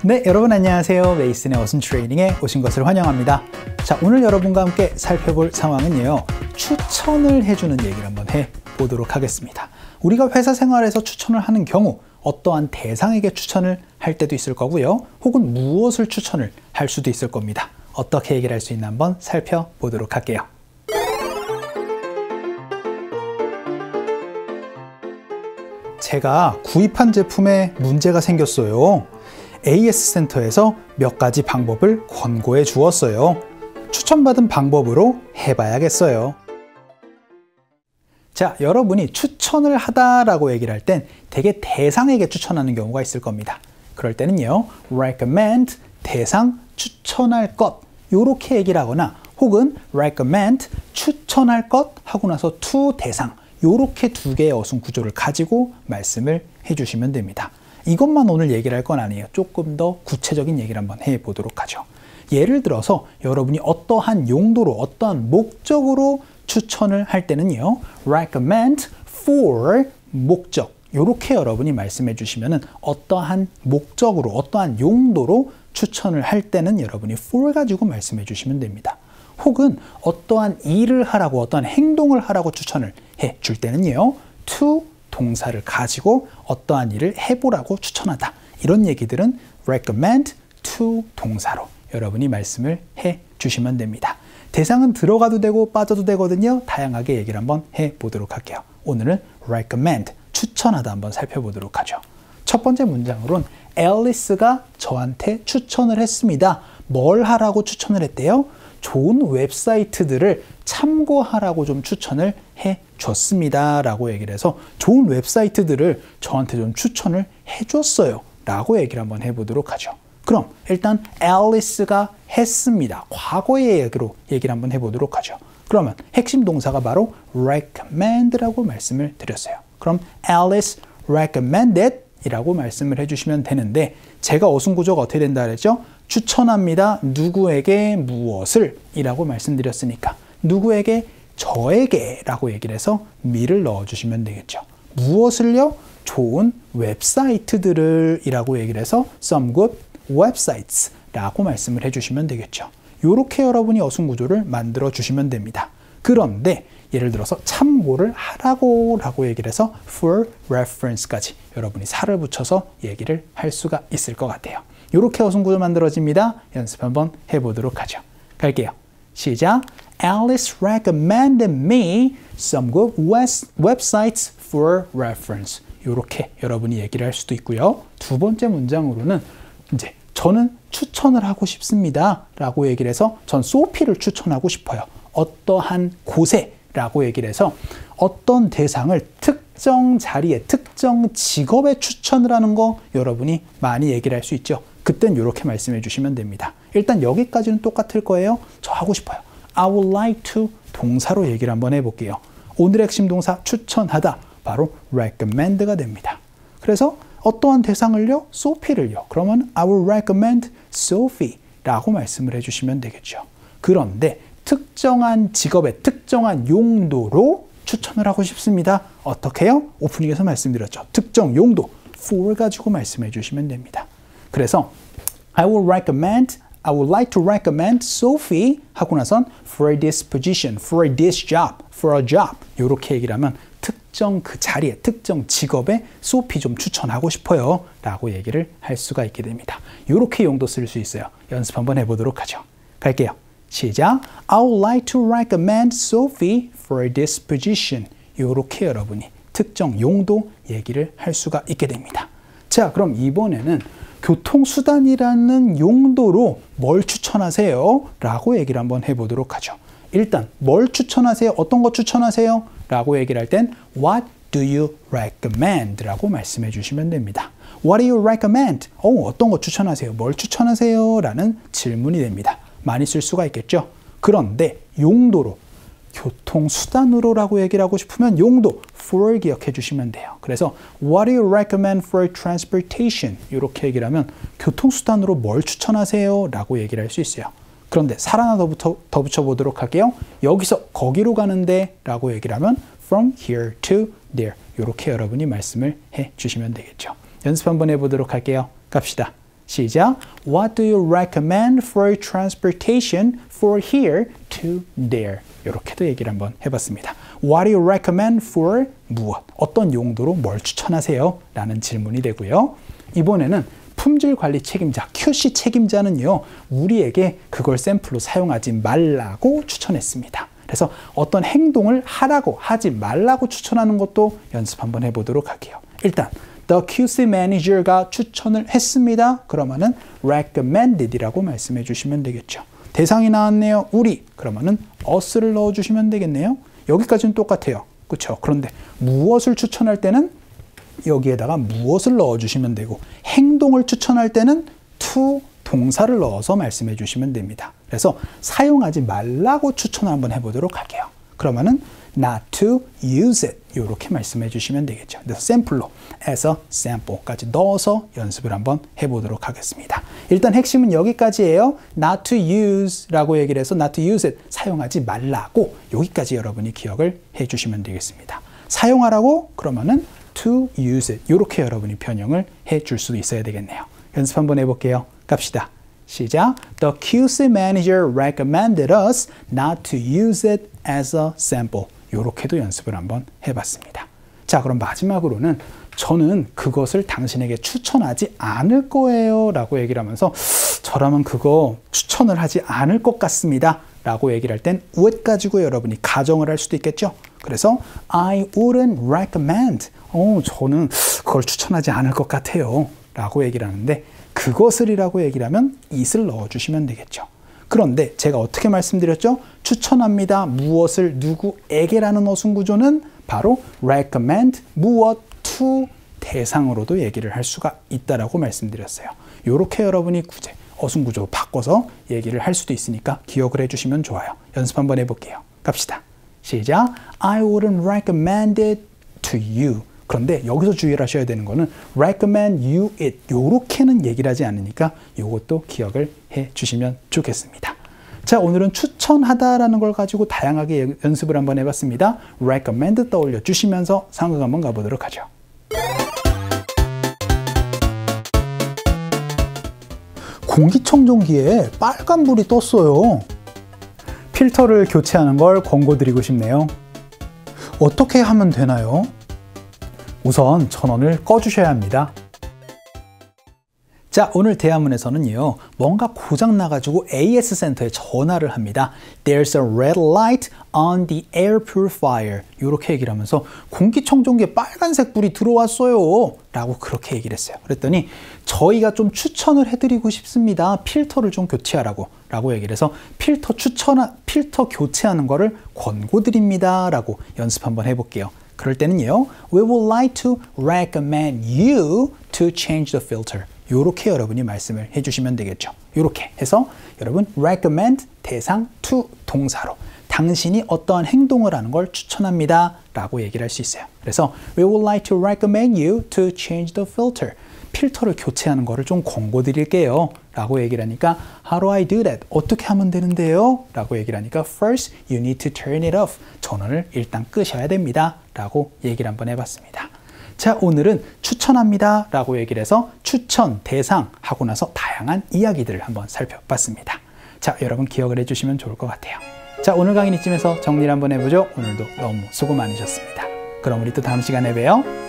네, 여러분 안녕하세요. 메이슨의 어순 트레이닝에 오신 것을 환영합니다. 자, 오늘 여러분과 함께 살펴볼 상황은요, 추천을 해주는 얘기를 한번 해보도록 하겠습니다. 우리가 회사 생활에서 추천을 하는 경우 어떠한 대상에게 추천을 할 때도 있을 거고요, 혹은 무엇을 추천을 할 수도 있을 겁니다. 어떻게 얘기를 할 수 있나 한번 살펴보도록 할게요. 제가 구입한 제품에 문제가 생겼어요. AS 센터에서 몇 가지 방법을 권고해 주었어요. 추천받은 방법으로 해봐야겠어요. 자, 여러분이 추천을 하다라고 얘기를 할 땐 되게 대상에게 추천하는 경우가 있을 겁니다. 그럴 때는요, recommend, 대상, 추천할 것, 요렇게 얘기를 하거나, 혹은 recommend, 추천할 것 하고 나서 to, 대상, 요렇게 두 개의 어순 구조를 가지고 말씀을 해주시면 됩니다. 이것만 오늘 얘기를 할 건 아니에요. 조금 더 구체적인 얘기를 한번 해보도록 하죠. 예를 들어서 여러분이 어떠한 용도로, 어떠한 목적으로 추천을 할 때는요, recommend for 목적, 이렇게 여러분이 말씀해 주시면은 어떠한 목적으로, 어떠한 용도로 추천을 할 때는 여러분이 for 가지고 말씀해 주시면 됩니다. 혹은 어떠한 일을 하라고, 어떠한 행동을 하라고 추천을 해 줄 때는요, to 동사를 가지고 어떠한 일을 해보라고 추천하다. 이런 얘기들은 recommend to 동사로 여러분이 말씀을 해 주시면 됩니다. 대상은 들어가도 되고 빠져도 되거든요. 다양하게 얘기를 한번 해보도록 할게요. 오늘은 recommend, 추천하다 한번 살펴보도록 하죠. 첫 번째 문장으로는 앨리스가 저한테 추천을 했습니다. 뭘 하라고 추천을 했대요? 좋은 웹사이트들을 참고하라고 좀 추천을 해줬습니다 라고 얘기를 해서 좋은 웹사이트들을 저한테 좀 추천을 해줬어요 라고 얘기를 한번 해보도록 하죠. 그럼 일단 앨리스가 했습니다. 과거의 얘기로 얘기를 한번 해보도록 하죠. 그러면 핵심 동사가 바로 recommend라고 말씀을 드렸어요. 그럼 Alice recommended 이라고 말씀을 해주시면 되는데, 제가 어순구조가 어떻게 된다 그랬죠? 추천합니다. 누구에게 무엇을 이라고 말씀드렸으니까 누구에게? 저에게 라고 얘기를 해서 me를 넣어주시면 되겠죠. 무엇을요? 좋은 웹사이트들을 이라고 얘기를 해서 some good websites 라고 말씀을 해주시면 되겠죠. 이렇게 여러분이 어순구조를 만들어 주시면 됩니다. 그런데 예를 들어서 참고를 하라고 라고 얘기를 해서 for reference까지 여러분이 살을 붙여서 얘기를 할 수가 있을 것 같아요. 이렇게 어순구조 만들어집니다. 연습 한번 해보도록 하죠. 갈게요. 시작. Alice recommended me some good websites for reference. 이렇게 여러분이 얘기를 할 수도 있고요. 두 번째 문장으로는 이제 저는 추천을 하고 싶습니다 라고 얘기를 해서 전 소피를 추천하고 싶어요. 어떠한 곳에 라고 얘기를 해서 어떤 대상을 특정 자리에, 특정 직업에 추천을 하는 거 여러분이 많이 얘기를 할 수 있죠. 그땐 이렇게 말씀해 주시면 됩니다. 일단 여기까지는 똑같을 거예요. 저 하고 싶어요. I would like to 동사로 얘기를 한번 해볼게요. 오늘의 핵심 동사 추천하다, 바로 recommend가 됩니다. 그래서 어떠한 대상을요? 소피를요. 그러면 I will recommend Sophie 라고 말씀을 해주시면 되겠죠. 그런데 특정한 직업의 특정한 용도로 추천을 하고 싶습니다. 어떻게 해요? 오프닝에서 말씀드렸죠. 특정 용도, for 가지고 말씀해 주시면 됩니다. 그래서 I would like to recommend Sophie 하고 나선 for this position, for this job, for a job 이렇게 얘기를 하면 특정 그 자리에, 특정 직업에 소피 좀 추천하고 싶어요 라고 얘기를 할 수가 있게 됩니다. 이렇게 용도 쓸 수 있어요. 연습 한번 해보도록 하죠. 갈게요. 시작. I would like to recommend Sophie for this position. 이렇게 여러분이 특정 용도 얘기를 할 수가 있게 됩니다. 자, 그럼 이번에는 교통수단이라는 용도로 뭘 추천하세요? 라고 얘기를 한번 해보도록 하죠. 일단 뭘 추천하세요? 어떤 거 추천하세요? 라고 얘기를 할 땐 What do you recommend? 라고 말씀해 주시면 됩니다. What do you recommend? 어떤 거 추천하세요? 뭘 추천하세요? 라는 질문이 됩니다. 많이 쓸 수가 있겠죠. 그런데 용도로, 교통수단으로 라고 얘기를 하고 싶으면 용도 for 기억해 주시면 돼요. 그래서 What do you recommend for transportation? 이렇게 얘기를 하면 교통수단으로 뭘 추천하세요? 라고 얘기를 할 수 있어요. 그런데 살 하나 더 붙여보도록 할게요. 여기서 거기로 가는데 라고 얘기를 하면 from here to there 이렇게 여러분이 말씀을 해 주시면 되겠죠. 연습 한번 해보도록 할게요. 갑시다. 시작. What do you recommend for transportation for here to there? 이렇게도 얘기를 한번 해봤습니다. What do you recommend for 무엇? 어떤 용도로 뭘 추천하세요? 라는 질문이 되고요. 이번에는 품질 관리 책임자, QC 책임자는요, 우리에게 그걸 샘플로 사용하지 말라고 추천했습니다. 그래서 어떤 행동을 하라고 하지 말라고 추천하는 것도 연습 한번 해보도록 할게요. 일단 The QC Manager가 추천을 했습니다. 그러면은 recommended이라고 말씀해 주시면 되겠죠. 대상이 나왔네요. 우리. 그러면은 us를 넣어주시면 되겠네요. 여기까지는 똑같아요. 그렇죠? 그런데 무엇을 추천할 때는 여기에다가 무엇을 넣어주시면 되고 행동을 추천할 때는 to 동사를 넣어서 말씀해 주시면 됩니다. 그래서 사용하지 말라고 추천을 한번 해보도록 할게요. 그러면은 not to use it 이렇게 말씀해 주시면 되겠죠. 그래서 샘플로 as a sample까지 넣어서 연습을 한번 해보도록 하겠습니다. 일단 핵심은 여기까지예요. not to use 라고 얘기를 해서 not to use it 사용하지 말라고 여기까지 여러분이 기억을 해 주시면 되겠습니다. 사용하라고 그러면은 to use it 이렇게 여러분이 변형을 해 줄 수도 있어야 되겠네요. 연습 한번 해볼게요. 갑시다. 시작. The QC manager recommended us not to use it as a sample. 이렇게도 연습을 한번 해봤습니다. 자, 그럼 마지막으로는 저는 그것을 당신에게 추천하지 않을 거예요 라고 얘기를 하면서 저라면 그거 추천을 하지 않을 것 같습니다 라고 얘기를 할 땐 would 가지고 여러분이 가정을 할 수도 있겠죠. 그래서 I wouldn't recommend. 저는 그걸 추천하지 않을 것 같아요 라고 얘기를 하는데 그것을이라고 얘기를 하면 it을 넣어주시면 되겠죠. 그런데 제가 어떻게 말씀드렸죠? 추천합니다. 무엇을 누구에게라는 어순구조는 바로 recommend 무엇 to 대상으로도 얘기를 할 수가 있다라고 말씀드렸어요. 이렇게 여러분이 구제, 어순구조 바꿔서 얘기를 할 수도 있으니까 기억을 해주시면 좋아요. 연습 한번 해볼게요. 갑시다. 시작. I wouldn't recommend it to you. 그런데 여기서 주의를 하셔야 되는 거는 recommend you it 요렇게는 얘기를 하지 않으니까 이것도 기억을 해 주시면 좋겠습니다. 자, 오늘은 추천하다라는 걸 가지고 다양하게 연습을 한번 해봤습니다. recommend 떠올려 주시면서 상황 한번 가보도록 하죠. 공기청정기에 빨간불이 떴어요. 필터를 교체하는 걸 권고드리고 싶네요. 어떻게 하면 되나요? 우선 전원을 꺼주셔야 합니다. 자, 오늘 대화문에서는요, 뭔가 고장 나가지고 AS 센터에 전화를 합니다. There's a red light on the air purifier. 이렇게 얘기를 하면서 공기청정기에 빨간색 불이 들어왔어요. 라고 그렇게 얘기를 했어요. 그랬더니 저희가 좀 추천을 해드리고 싶습니다. 필터를 좀 교체하라고. 라고 얘기를 해서 필터 교체하는 거를 권고드립니다. 라고 연습 한번 해볼게요. 그럴 때는요, we would like to recommend you to change the filter. 이렇게 여러분이 말씀을 해주시면 되겠죠. 이렇게 해서 여러분 recommend 대상 to 동사로 당신이 어떠한 행동을 하는 걸 추천합니다 라고 얘기를 할 수 있어요. 그래서 we would like to recommend you to change the filter. 필터를 교체하는 거를 좀 권고드릴게요 라고 얘기를 하니까 How do I do that? 어떻게 하면 되는데요? 라고 얘기를 하니까 First, you need to turn it off. 전원을 일단 끄셔야 됩니다 라고 얘기를 한번 해봤습니다. 자, 오늘은 추천합니다 라고 얘기를 해서 추천, 대상 하고 나서 다양한 이야기들을 한번 살펴봤습니다. 자, 여러분 기억을 해주시면 좋을 것 같아요. 자, 오늘 강의는 이쯤에서 정리를 한번 해보죠. 오늘도 너무 수고 많으셨습니다. 그럼 우리 또 다음 시간에 봬요.